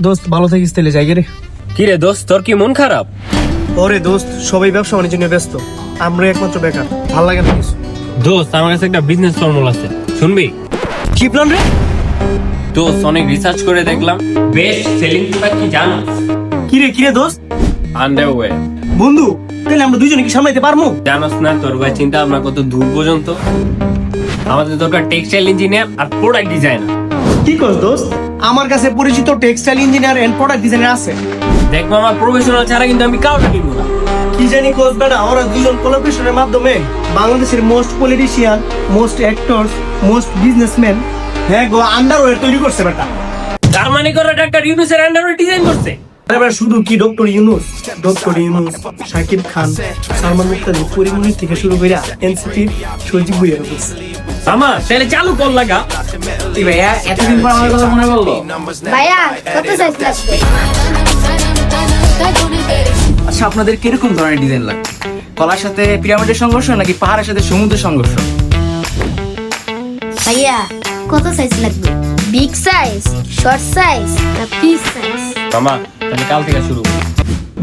দোস্ত ভালো থাকিস তাহলে যাই রে। কি রে দোস্ত, তোর কি মন খারাপ? ওরে দোস্ত, সবাই ব্যবসা বাণিজ্য নিয়ে ব্যস্ত, আমরা একমাত্র বেকার, ভাল লাগে না কিছু। দোস্ত আমার কাছে একটা বিজনেস ফর্মুলা আছে, শুনবি? কি প্ল্যান রে? দোস্ত অনেক রিসার্চ করে দেখলাম, বেস্ট সেলিং প্রোডাক্ট কি জানো? কিরে দোস্ত? আন্ডারওয়্যার। বন্ধু, তাহলে আমরা দুইজনে কি সামলাইতে পারবো? জানোস না তোর ভাই চিন্তা ভাবনা কত দূর পর্যন্ত। আমাদের দরকার টেক্সটাইল ইঞ্জিনিয়ার আর প্রোডাক্ট ডিজাইনার। কি করছ দোস্ত? আমার কাছে পরিচিত textile engineer and product designer আছে। দেখবো আমার প্রফেশনাল ছাড়া কিন্তু আমি কাউকে কিনবো না। কি জানি কোচ বেটা, ওরা দুজন কোলাবোরেশনের মাধ্যমে বাংলাদেশের most politician, most actors, most businessman হ্যাঁ গো আন্ডারওয়্যার তৈরি করছে বেটা। তার মানে করে ডাক্তার ইউনুসের আন্ডারওয়্যার ডিজাইন করছে। এবার শুধু কি ডক্টর ইউনুস, শাকিব খান, সালমান মুক্তাদি, পরিমণির থেকে শুরু করে এনসিপি সজীব ভুইয়া করছে। আমার তাহলে চালু কর লাগা। ভাইয়া এতদিন পর আমার কথা মনে পড়লো। ভাইয়া কত সাইজ লাগবে? আচ্ছা আপনাদের কিরকম ধরনের ডিজাইন লাগবে? কলার সাথে পিরামিডের সংঘর্ষ নাকি পাহাড়ের সাথে সমুদ্রের সংঘর্ষ? ভাইয়া কত সাইজ লাগবে? বিগ সাইজ, শর্ট সাইজ না পিস সাইজ? মামা তাহলে কাল থেকে শুরু।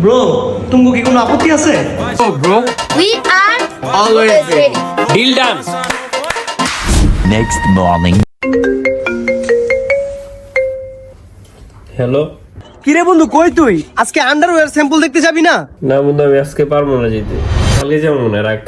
ব্রো, তুমি কি কোনো আপত্তি আছে? ও bro, we are Always ready. Deal done. Next morning. Hello. কিরে বন্ধু, কই তুই? আজকে আন্ডারওয়্যার স্যাম্পল দেখতে যাবি না? না বন্ধু, আমি আজকে পারবো না যেতে, কালকে যাবো, মনে রাখ।